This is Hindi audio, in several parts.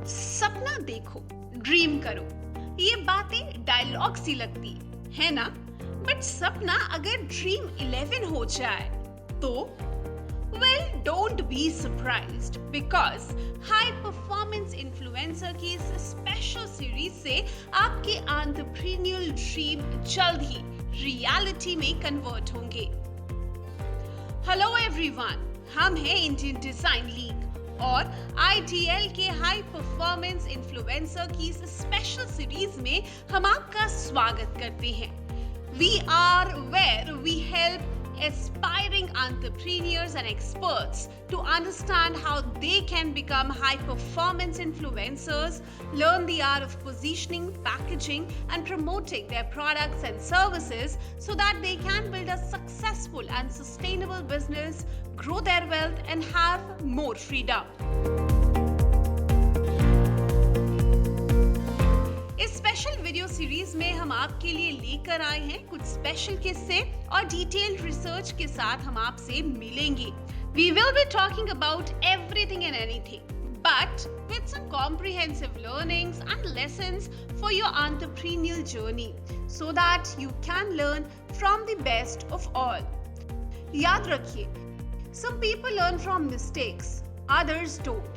सपना देखो, ड्रीम करो, ये बातें डायलॉग सी लगती है ना। बट सपना अगर ड्रीम 11 हो जाए तो well, don't be surprised because high performance influencer की इस स्पेशल सीरीज से आपके एंटरप्रेन्योरियल ड्रीम जल्द ही रियलिटी में कन्वर्ट होंगे। हेलो एवरीवन, हम हैं इंडियन डिजाइन लीग और IDL के हाई परफॉर्मेंस इन्फ्लुएंसर की इस स्पेशल सीरीज में हम आपका स्वागत करते हैं। We are where we help aspiring entrepreneurs and experts to understand how they can become high performance influencers, learn the art of positioning, packaging and promoting their products and services so that they can build a successful and sustainable business, grow their wealth and have more freedom. इस स्पेशल वीडियो सीरीज में हम आपके लिए लेकर आए हैं कुछ स्पेशल किस्से और डिटेल्ड रिसर्च के साथ हम आपसे मिलेंगे। We will be talking about everything and anything, but with some comprehensive learnings and lessons for your entrepreneurial journey, so that you can learn from the best of all. याद रखिए, some people learn from mistakes, others don't.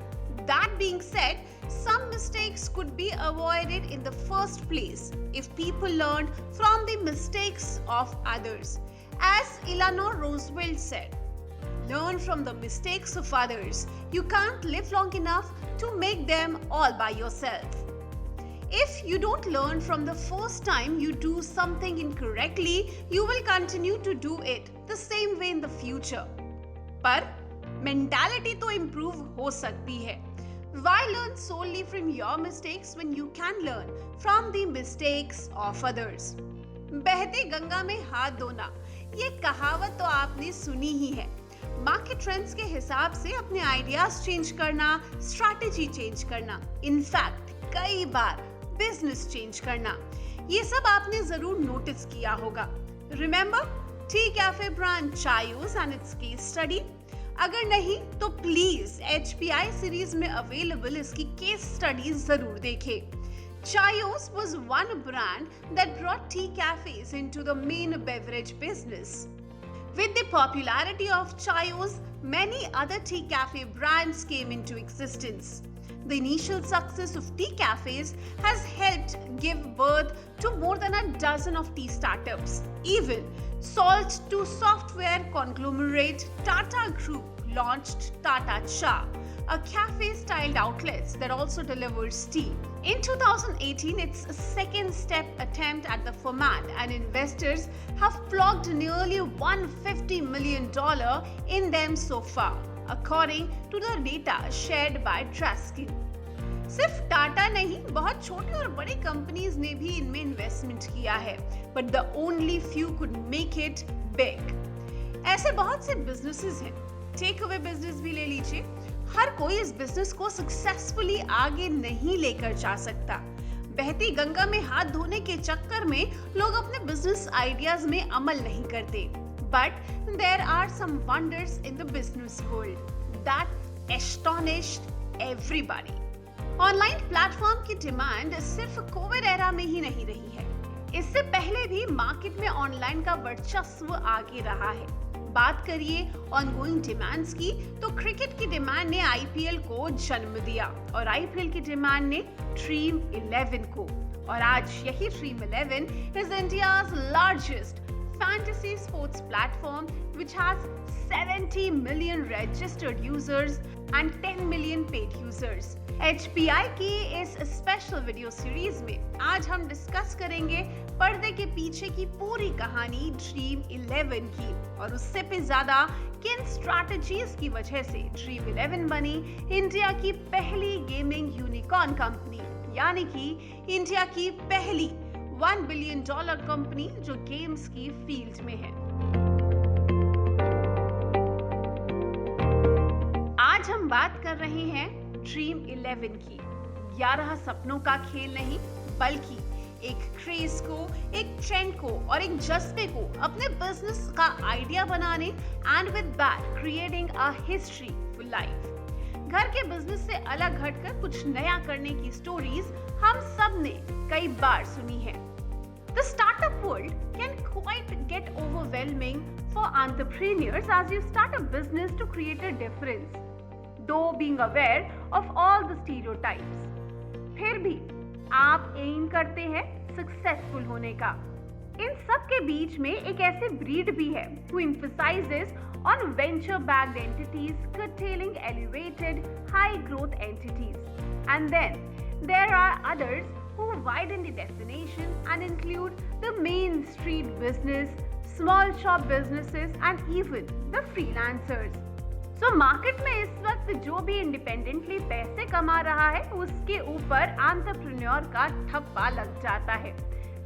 That being said, some mistakes could be avoided in the first place if people learned from the mistakes of others. As Eleanor Roosevelt said, learn from the mistakes of others. You can't live long enough to make them all by yourself. If you don't learn from the first time you do something incorrectly, you will continue to do it the same way in the future. पर mentality तो improve हो सकती है। Why learn solely from your mistakes when you can learn from the mistakes of others? बहती गंगा में हाथ धोना, ये कहावत तो आपने सुनी ही है। मार्केट ट्रेंड्स के हिसाब से अपने आइडियाज चेंज करना, स्ट्रैटेजी चेंज करना, इनफैक्ट कई बार बिजनेस चेंज करना, ये सब आपने जरूर नोटिस किया होगा। Remember tea cafe brand Chaayos and it's case study? अगर नहीं तो प्लीज HPI सीरीज में अवेलेबल इसकी केस स्टडी जरूर देखें। Chayos was one brand that brought tea cafes into the main beverage business. With the popularity of Chayos, many other tea cafe brands came into existence. The initial success of tea cafes has helped give birth to more than a dozen of tea startups. Even salt to software conglomerate Tata Group launched Tata Cha, a cafe-styled outlet that also delivers tea. In 2018, its second step attempt at the format, and investors have plugged nearly $150 million in them so far, according to the data shared by Traskin. सिर्फ टाटा नहीं, बहुत छोटी और बड़ी कंपनीज ने भी इनमें इन्वेस्टमेंट किया है, but the only few could make it big. ऐसे बहुत से बिजनेसेस हैं, टेक अवे बिजनेस भी ले लीजिए। हर कोई इस बिजनेस को सक्सेसफुली आगे नहीं लेकर जा सकता। बहती गंगा में हाथ धोने के चक्कर में लोग अपने बिजनेस आइडियाज में अमल नहीं करते, but there are some wonders in the business world that astonished everybody. Online platform की डिमांड सिर्फ कोविड एरा में ही नहीं रही है, इससे पहले भी मार्केट में ऑनलाइन का वर्चस्व आगे रहा है। बात करिए ऑनगोइंग डिमांड्स की, तो क्रिकेट की डिमांड ने IPL को जन्म दिया और IPL की डिमांड ने ड्रीम 11 को, और आज यही dream 11 is India's largest fantasy sports platform which has 70 million registered users and 10 million paid users. HPI की इस स्पेशल वीडियो सीरीज में आज हम डिस्कस करेंगे पर्दे के पीछे की पूरी कहानी ड्रीम 11 की, और उससे भी ज्यादा किन स्ट्रैटेजीज की वजह से ड्रीम 11 बनी इंडिया की पहली गेमिंग यूनिकॉर्न कंपनी, यानी कि इंडिया की पहली $1 बिलियन कंपनी जो गेम्स की फील्ड में है। आज हम बात कर रहे हैं ड्रीम 11 की। 11 सपनों का खेल नहीं, बल्कि एक क्रेज को, एक ट्रेंड को और एक जज्बे को अपने बिजनेस का आइडिया बनाने and with that creating a history for life. घर के बिजनेस से अलग हटकर कुछ नया करने की स्टोरीज हम सब ने कई बार सुनी है। The startup world can quite get overwhelming for entrepreneurs as you start a business to create a difference, though being aware of all the stereotypes. फिर भी आप एम करते हैं सक्सेसफुल होने का। इन सब के बीच में एक ऐसे ब्रीड भी है who emphasizes on venture-backed entities curtailing elevated, high-growth entities. And then there are others who widen the definition and include the main street business, small shop businesses and even the freelancers. So market में इस वक्त जो भी इंडिपेंडेंटली पैसे कमा रहा है उसके ऊपर एंटरप्रेन्योर का ठप्पा लग जाता है.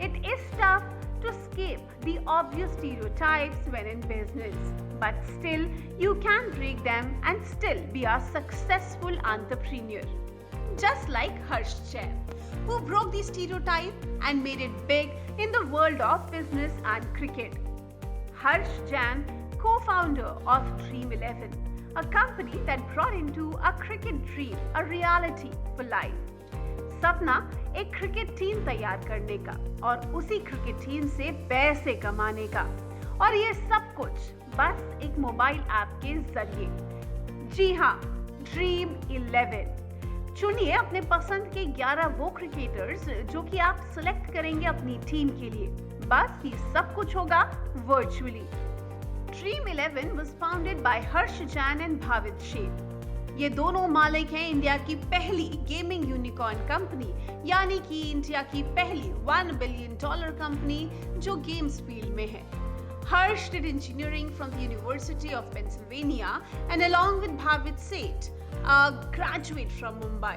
It is tough to escape the obvious stereotypes when in business, but still you can break them and still be a successful entrepreneur. Just like Harsh Jain, who broke the stereotype and made it big in the world of business and cricket. Harsh Jain, co-founder of Dream11, a company that brought into a cricket dream a reality for life. सपना एक क्रिकेट टीम तैयार करने का और उसी क्रिकेट टीम से पैसे कमाने का, और ये सब कुछ बस एक मोबाइल ऐप के जरिए. जी हाँ, Dream11. चुनिए अपने पसंद के 11 वो क्रिकेटर्स जो कि आप सिलेक्ट करेंगे अपनी टीम के लिए. बस ये सब कुछ होगा virtually. Dream11 was founded by Harsh Jain and Bhavit Sheth. ये दोनों मालिक हैं इंडिया की पहली गेमिंग यूनिकॉर्न कंपनी, यानी कि इंडिया की पहली $1 बिलियन कंपनी जो गेम्स फील्ड में है. Harsh did engineering from the University of Pennsylvania and along with Bhavit Sheth, a graduate from Mumbai.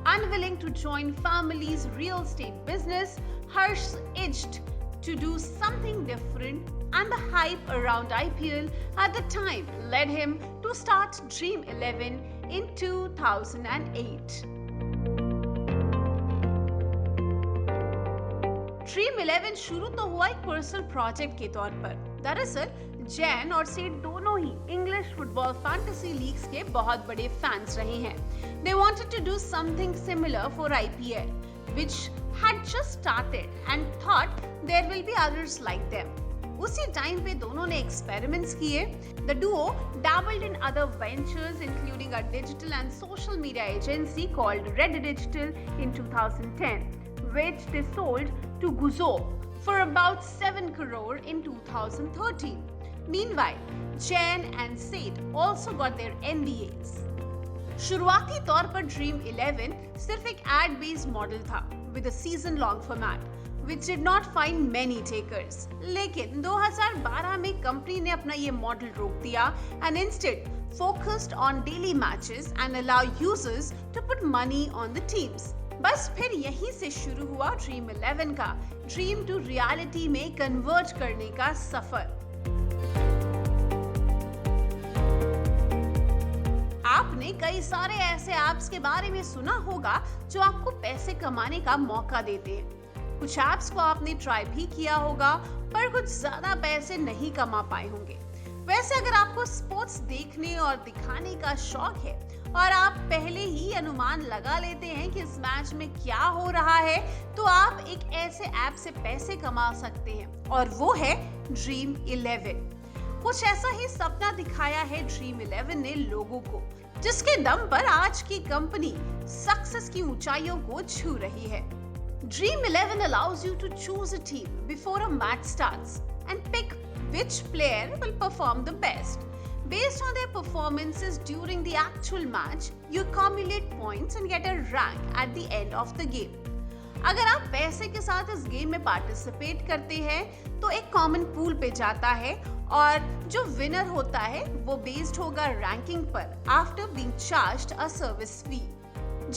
Unwilling to join family's real estate business, Harsh itched to do something different, and the hype around IPL at the time led him to start Dream11 in 2008. Dream11 शुरू तो हुआ एक पर्सनल प्रोजेक्ट के तौर पर. दरअसल जैन और सेठ दोनों ही इंग्लिश फुटबॉल फैंटेसी लीग्स के बहुत बड़े फैंस रहे हैं. They wanted to do something similar for IPL, which had just started, and thought there will be others like them. उसी टाइम पे दोनों ने एक्सपेरिमेंट्स किए. The duo dabbled in other ventures, including a digital and social media agency called Red Digital in 2010, which they sold to Guzzo for about 7 crore in 2013. Meanwhile, Jain and Sheth also got their NDAs. शुरुआती तौर पर Dream11 सिर्फ एक ad-based मॉडल था with a season-long format, which did not find many takers. लेकिन 2012 में कंपनी ने अपना ये मॉडल रोक दिया and instead focused on daily matches and allow users to put money on the teams. बस फिर यहीं से शुरू हुआ Dream11 का ड्रीम टू रियलिटी में कन्वर्ट करने का सफर. आपने कई सारे ऐसे ऐप्स के बारे में सुना होगा जो आपको पैसे कमाने का मौका देते हैं. कुछ ऐप्स को आपने ट्राई भी किया होगा, पर कुछ ज्यादा पैसे नहीं कमा पाए होंगे. वैसे अगर आपको स्पोर्ट्स देखने और दिखाने का शौक है और आप पहले ही अनुमान लगा लेते हैं कि इस मैच में क्या हो रहा है, तो आप एक ऐसे ऐप से पैसे कमा सकते हैं, और वो है Dream11. कुछ ऐसा ही सपना दिखाया है Dream11 ने लोगों को, जिसके दम पर आज की कंपनी सक्सेस की ऊंचाइयों को छू रही है. Dream11 allows you to choose a team before a match starts and pick which player will perform the best. Based on their performances during the actual match, you accumulate points and get a rank at the end of the game. अगर आप पैसे के साथ इस गेम में पार्टिसिपेट करते हैं तो एक कॉमन पूल पे जाता है, और जो विनर होता है वो बेस्ड होगा रैंकिंग पर after being charged a service fee.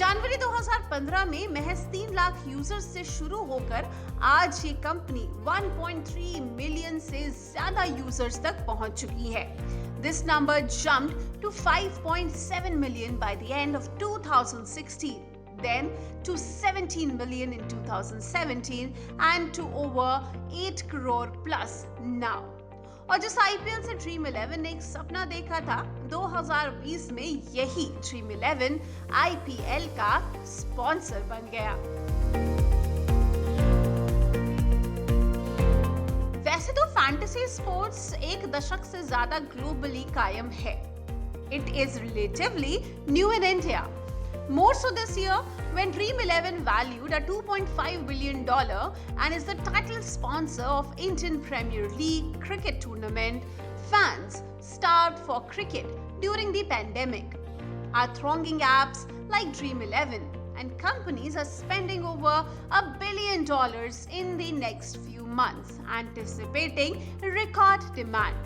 जनवरी 2015 में महज 3 लाख यूजर्स से शुरू होकर आज ये कंपनी 1.3 मिलियन से ज्यादा यूजर्स तक पहुंच चुकी है. This number jumped to 5.7 million by the end of 2016, then to 17 million in 2017 and to over 8 crore plus now. और जिस आईपीएल से ड्रीम 11 ने एक सपना देखा था, 2020 में यही ड्रीम 11 आईपीएल का स्पॉन्सर बन गया। वैसे तो फैंटेसी स्पोर्ट्स एक दशक से ज्यादा ग्लोबली कायम है। It is relatively new in India. More so this year, when Dream 11 valued at $2.5 billion and is the title sponsor of Indian Premier League cricket tournament, fans starved for cricket during the pandemic are thronging apps like Dream 11, and companies are spending over $1 billion in the next few months, anticipating record demand.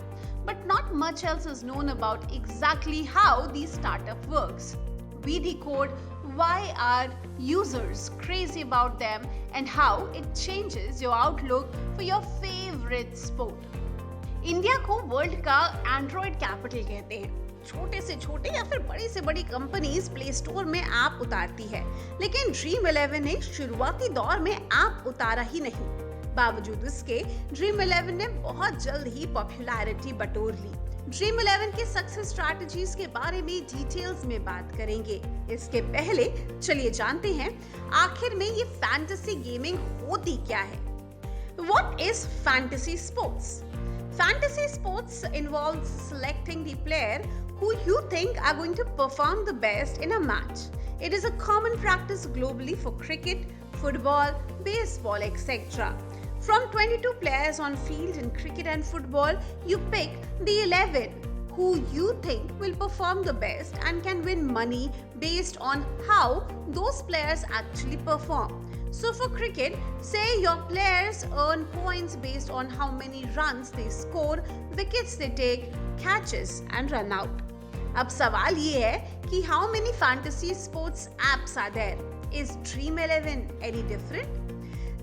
But not much else is known about exactly how the startup works. We decode why are users crazy about them and how it changes your outlook for your favorite sport. India को वर्ल्ड का एंड्रॉयड कैपिटल कहते हैं। छोटे से छोटे या फिर बड़ी से बड़ी कंपनीज प्ले स्टोर में ऐप उतारती है, लेकिन ड्रीम 11 ने शुरुआती दौर में ऐप उतारा ही नहीं। बावजूद इसके ड्रीम 11 ने बहुत जल्द ही पॉपुलैरिटी बटोर ली। ड्रीम 11 के सक्सेस स्ट्रैटेजीज के बारे में डिटेल्स में बात करेंगे। इसके पहले चलिए जानते हैं आखिर में ये फैंटेसी गेमिंग होती क्या है। What is fantasy sports? Fantasy sports involves selecting the player who you think are going to perform the best in a match. It is a common practice globally for cricket, football, baseball, etc. From 22 players on field in cricket and football, you pick the 11 who you think will perform the best and can win money based on how those players actually perform. So for cricket, say your players earn points based on how many runs they score, wickets they take, catches and run out. अब सवाल ये है कि how many fantasy sports apps are there? Is Dream 11 any different?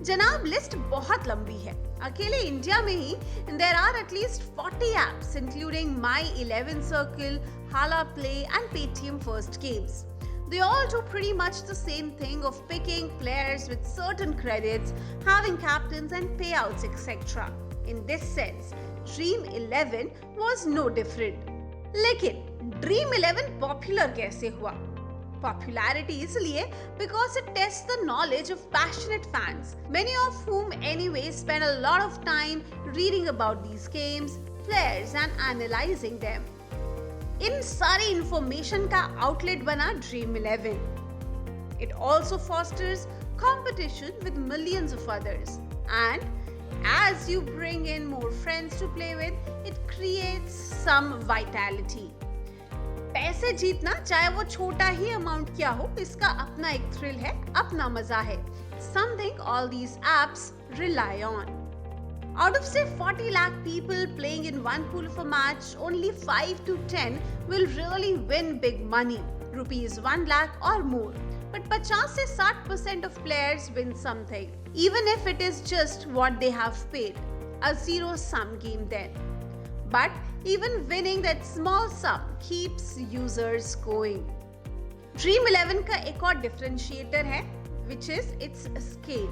जनाब, लिस्ट बहुत लंबी है। अकेले इंडिया में ही there are at least 40 apps including My 11 Circle, Hala Play and Paytm First Games. They all do pretty much the same thing of picking players with certain credits, having captains and payouts etc. In this sense, Dream 11 was no different. लेकिन Dream 11 पॉपुलर कैसे हुआ? Popularity इसलिए because it tests the knowledge of passionate fans, many of whom anyway spend a lot of time reading about these games, players and analyzing them. इन सारी information का outlet बना Dream 11. It also fosters competition with millions of others, and as you bring in more friends to play with, it creates some vitality. पैसे जीतना चाहे वो छोटा ही अमाउंट क्या हो, इसका अपना एक थ्रिल है, अपना मजा है। Something all these apps rely on. Out of say 40 lakh people playing in one pool of a match, only 5 to 10 will really win big money, rupees 1 lakh or more. But 50 से 60% of players win something, even if it is just what they have paid. A zero-sum game then. But even winning that small sum keeps users going. Dream 11 का एक और differentiator है, which is its scale.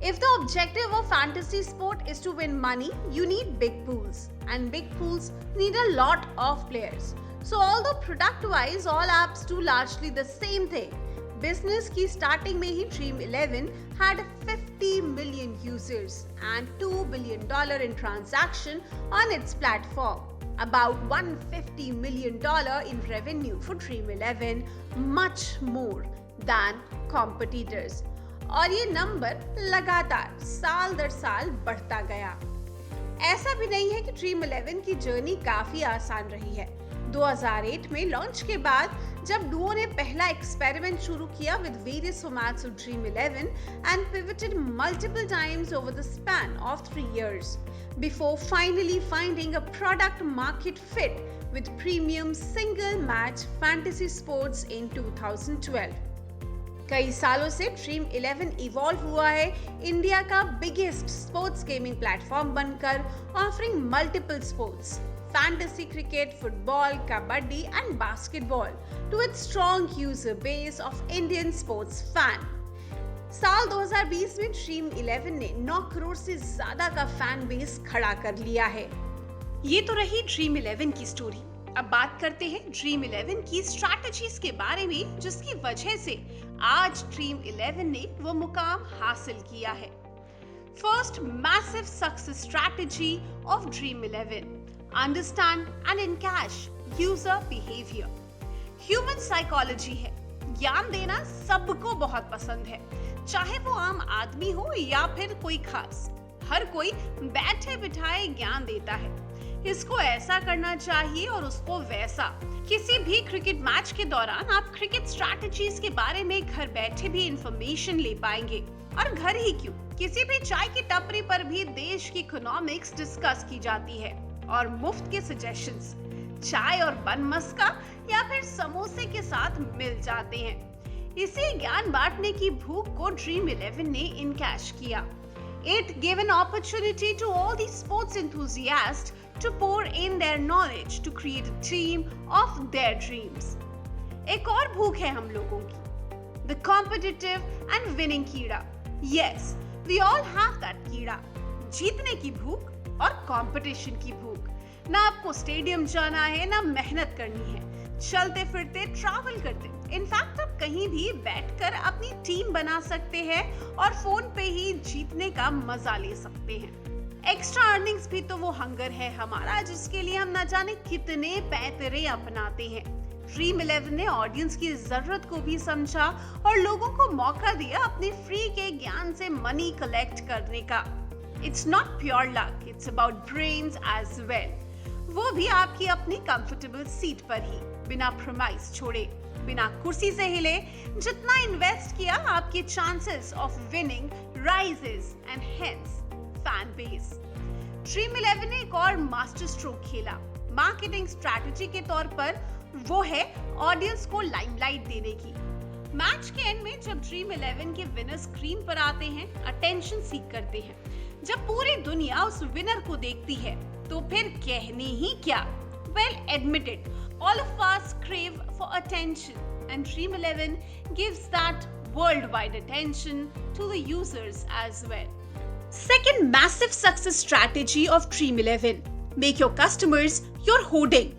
If the objective of fantasy sport is to win money, you need big pools, and big pools need a lot of players. So although product-wise all apps do largely the same thing, business की स्टार्टिंग में ही dream 11 had 50 million users and $2 billion in transaction on its platform. About $150 million in revenue for Dream 11, much more than competitors. और ये नंबर लगातार साल दर साल बढ़ता गया। ऐसा भी नहीं है कि ड्रीम 11 की जर्नी काफी आसान रही है। 2008 में लॉन्च के बाद जब डुओ ने पहला एक्सपेरिमेंट शुरू किया with various formats of Dream 11 and pivoted multiple times over the span of 3 years before finally finding a product market fit with premium single match fantasy sports in 2012. कई सालों से ड्रीम 11 इवॉल्व हुआ है इंडिया का बिगेस्ट स्पोर्ट्स गेमिंग प्लेटफॉर्म बनकर, offering multiple sports, fantasy cricket, football, kabaddi and basketball to its strong user base of Indian sports fan. साल 2020 में ड्रीम 11 ने 9 करोड़ से ज्यादा का फैन बेस खड़ा कर लिया है। ये तो रही ड्रीम 11 की स्टोरी। अब बात करते हैं ड्रीम 11 की स्ट्रैटेजीज के बारे में, जिसकी वजह से आज ड्रीम 11 ने वो मुकाम हासिल किया है। First massive success strategy of dream 11, understand and encash user behaviour. Human psychology है, ज्ञान देना सबको बहुत पसंद है, चाहे वो आम आदमी हो या फिर कोई खास। हर कोई बैठे बिठाए ज्ञान देता है, इसको ऐसा करना चाहिए और उसको वैसा। किसी भी क्रिकेट मैच के दौरान आप क्रिकेट स्ट्रैटेजीज के बारे में घर बैठे भी इंफॉर्मेशन ले पाएंगे। और घर ही क्यों, किसी भी चाय की टपरी पर भी देश की इकोनॉमिक्स डिस्कस की जाती है और मुफ्त के सजेशंस चाय और बन मस्का या फिर समोसे के साथ मिल जाते हैं। इसी ज्ञान बांटने की भूख को ड्रीम 11 ने इनकैश किया। It gave an opportunity to all these sports enthusiasts to pour in their knowledge to create a team of their dreams. एक और भूख है हम लोगों की, the competitive and winning कीड़ा। Yes, we all have that कीड़ा, जीतने की भूख और कंपटीशन की भूख। ना आपको स्टेडियम जाना है, ना मेहनत करनी है, चलते फिरते ट्रैवल करते, इनफैक्ट आप कहीं भी बैठकर अपनी टीम बना सकते हैं और फोन पे ही जीतने का मजा ले सकते हैं। एक्स्ट्रा अर्निंग्स भी तो वो हंगर है हमारा, जिसके लिए हम न जाने कितने पैतरे अपनाते हैं। ड्रीम 11 ने ऑडियंस की जरूरत को भी समझा और लोगों को मौका दिया अपने फ्री के ज्ञान से मनी कलेक्ट करने का। It's not pure luck, it's about brains as well, वो भी आपकी अपनी कंफर्टेबल सीट पर ही, बिना प्रॉमिस छोड़े, बिना कुर्सी से हिले। जितना इन्वेस्ट किया, आपके chances of winning rises and hence fan base. Dream 11 ने एक और मास्टर स्ट्रोक खेला मार्केटिंग स्ट्रैटेजी के तौर पर, वो है ऑडियंस को लाइमलाइट देने की। मैच के एंड में जब ड्रीम 11 के विनर स्क्रीन पर आते हैं, अटेंशन सीख करते हैं। जब पूरी दुनिया उस विनर को देखती है तो फिर कहने ही क्या। Well admitted, all of us crave for attention and Dream 11 gives that worldwide attention to the users as well. Second massive success strategy of Dream 11, make your customers your hoarding.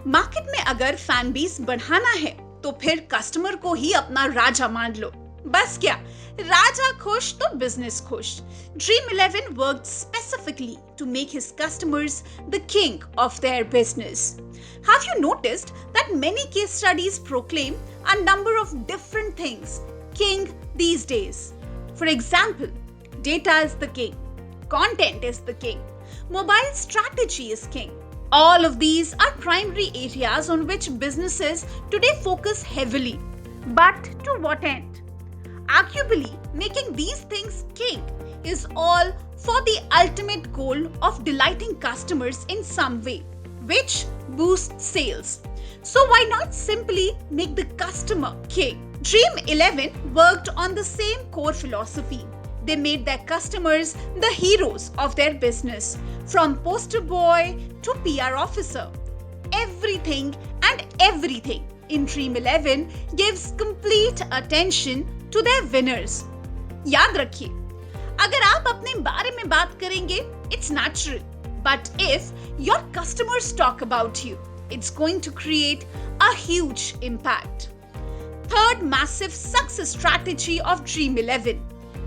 Market में अगर फैन बेस बढ़ाना है तो फिर कस्टमर को ही अपना राजा मान लो। बस क्या, राजा खुश तो बिजनेस खुश। Dream 11 worked specifically to make his customers the king of their business. Have you noticed that many case studies proclaim a number of different things king these days? For example, data is the king, content is the king, mobile strategy is king. All of these are primary areas on which businesses today focus heavily. But to what end? Arguably, making these things king is all for the ultimate goal of delighting customers in some way, which boosts sales. So why not simply make the customer king? Dream 11 worked on the same core philosophy. They made their customers the heroes of their business, from poster boy to PR officer. Everything and everything in Dream 11 gives complete attention to their winners. याद रखिए, अगर आप अपने बारे में बात करेंगे, it's natural. But if your customers talk about you, it's going to create a huge impact. Third massive success strategy of Dream 11,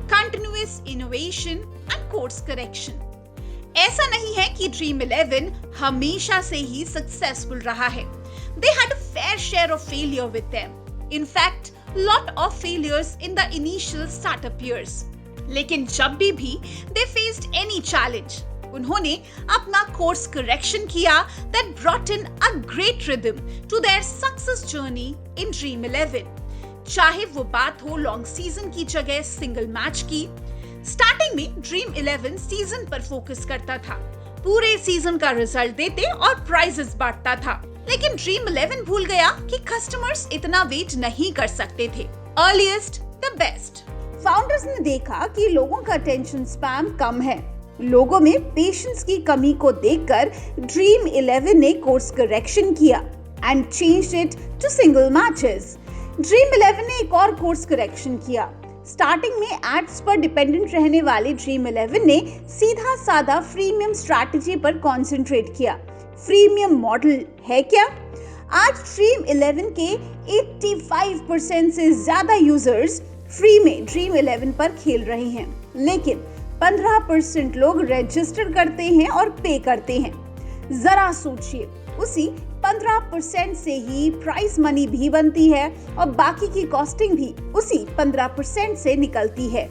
continuous innovation and course correction. ऐसा नहीं है कि Dream 11 हमेशा से ही सक्सेसफुल रहा है. They had a fair share of failure with them. In fact, lot of failures in the initial startup years. लेकिन जब भी they faced any challenge, उन्होंने अपना course correction किया that brought in a great rhythm to their success journey in Dream 11. चाहे वो बात हो लॉन्ग सीजन की जगह सिंगल मैच की। स्टार्टिंग में ड्रीम 11 सीजन पर फोकस करता था, पूरे सीजन का रिजल्ट देते और प्राइजेस बांटता था। लेकिन ड्रीम 11 भूल गया कि कस्टमर्स इतना वेट नहीं कर सकते थे। Earliest the best. फाउंडर्स ने देखा कि लोगों का अटेंशन स्पैम कम है, लोगों में पेशेंस की कमी को देखकर ड्रीम 11 ने कोर्स करेक्शन किया and changed it to single matches. Dream 11 ने एक और कोर्स करेक्शन किया, स्टार्टिंग में एड्स पर डिपेंडेंट रहने वाले ड्रीम 11 ने सीधा साधा फ्रीमियम स्ट्रैटेजी पर कंसंट्रेट किया। फ्रीमियम मॉडल है क्या? आज ड्रीम 11 के 85% से ज्यादा यूजर्स फ्री में ड्रीम 11 पर खेल रहे हैं, लेकिन 15% लोग रजिस्टर करते हैं और पे करते हैं। जरा सोचिए, उसी 15% से ही प्राइस मनी भी बनती है और बाकी की कॉस्टिंग भी उसी 15% से निकलती है।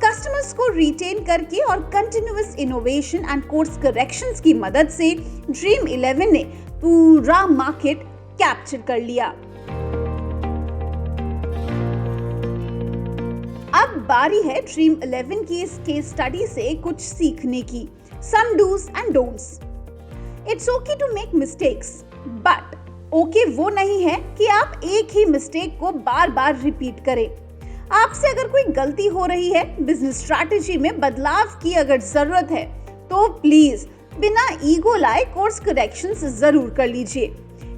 कस्टमर्स को रिटेन करके और continuous innovation and course corrections की मदद से ड्रीम 11 ने पूरा मार्केट कैप्चर कर लिया। अब बारी है ड्रीम 11 की इस केस स्टडी से कुछ सीखने की। Some dos and don'ts. It's okay to make mistakes, but okay वो नहीं है कि आप एक ही मिस्टेक को बार बार रिपीट करें। आपसे अगर कोई गलती हो रही है, बिजनेस स्ट्रैटेजी में बदलाव की अगर जरूरत है, तो प्लीज बिना ईगो लाए कोर्स करेक्शंस जरूर कर लीजिए।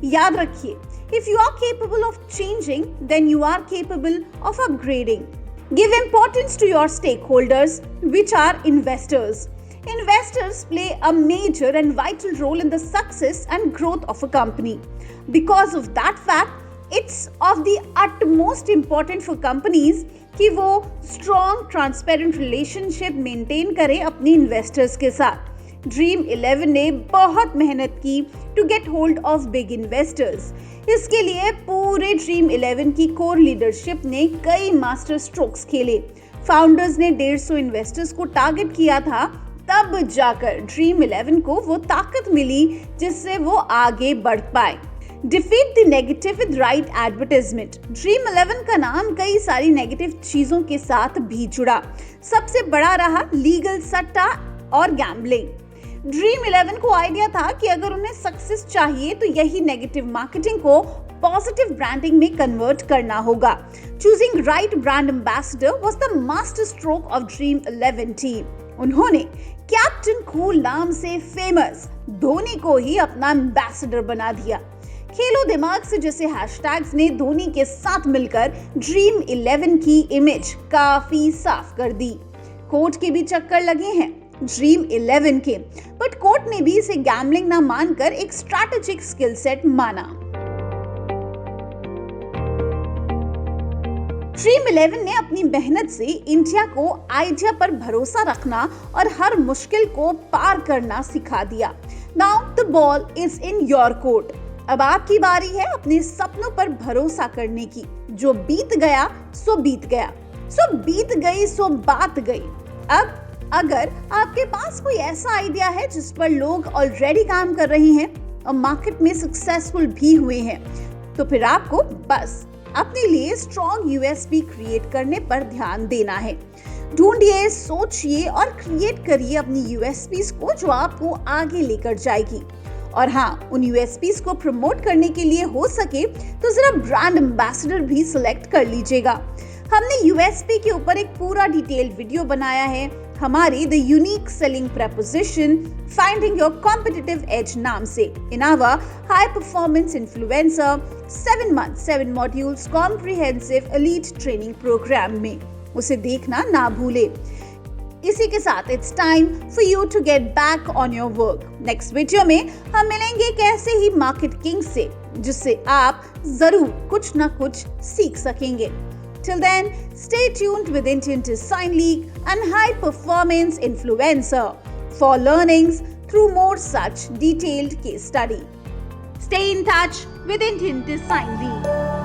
याद रखिए, if you are capable of changing, then you are capable of upgrading. Give importance to your stakeholders, which are investors. Investors play a major and vital role in the success and growth of a company. Because of that fact, it's of the utmost important for companies कि वो strong, transparent relationship maintain करें अपने investors के साथ। ड्रीम 11 ने बहुत मेहनत की to get hold of big investors. इसके लिए पूरे ड्रीम 11 की कोर लीडरशिप ने कई मास्टर स्ट्रोक्स खेले। फाउंडर्स ने 150 इन्वेस्टर्स को टारगेट किया था, तब जाकर ड्रीम 11 को वो ताकत मिली जिससे वो आगे बढ़ पाए। Defeat the negative with right advertisement. Dream 11 का नाम कई सारी नेगेटिव चीजों के साथ भी जुड़ा। सबसे बड़ा रहा लीगल सट्टा और गैम्बलिंग। ड्रीम 11 को आइडिया था कि अगर उन्हें सक्सेस चाहिए तो यही नेगेटिव मार्केटिंग को पॉजिटिव ब्रांडिंग में कन्वर्ट करना होगा। Choosing right brand ambassador was the master stroke of dream 11 team. उन्होंने कैप्टन कूल नाम से फेमस धोनी को ही अपना एम्बेसडर बना दिया। खेलो दिमाग से जैसे हैशटैग्स ने धोनी के साथ मिलकर ड्रीम 11 की इमेज काफी साफ कर दी। कोर्ट के भी चक्कर लगे हैं ड्रीम 11 के, बट कोर्ट ने भी इसे गैम्बलिंग ना मानकर एक स्ट्रैटेजिक स्किल सेट माना। ड्रीम 11 ने अपनी मेहनत से इंडिया को आइडिया पर भरोसा रखना और हर मुश्किल को पार करना सिखा दिया। Now the ball is in your court. अब आपकी बारी है अपने सपनों पर भरोसा करने की। जो बीत गया सो बीत गया, सो बीत गई सो बात गई। अब अगर आपके पास कोई ऐसा आइडिया है जिस पर लोग ऑलरेडी काम कर रहे हैं और मार्केट में सक्सेसफुल भी हुए हैं, तो फिर आपको बस अपने लिए स्ट्रॉन्ग यूएसपी क्रिएट करने पर ध्यान देना है। ढूंढिए, सोचिए और क्रिएट करिए अपनी यूएसपीज को जो आपको आगे लेकर जाएगी। और हाँ, उन यूएसपीज को प्रमोट करने के लिए हो सके तो जरा ब्रांड एम्बेसडर भी सिलेक्ट कर लीजिएगा। हमने यूएसपी के ऊपर एक पूरा डिटेल्ड वीडियो बनाया है हमारे the unique selling proposition finding your competitive edge नाम से in our high performance influencer 7 month 7 modules comprehensive elite training program में। उसे देखना ना भूले। इसी के साथ it's time for you to get back on your work. Next video में हम मिलेंगे एक ऐसे ही मार्केट किंग से जिससे आप जरूर कुछ ना कुछ सीख सकेंगे। Till then, stay tuned with Indian Design League and High Performance Influencer for learnings through more such detailed case study. Stay in touch with Indian Design League.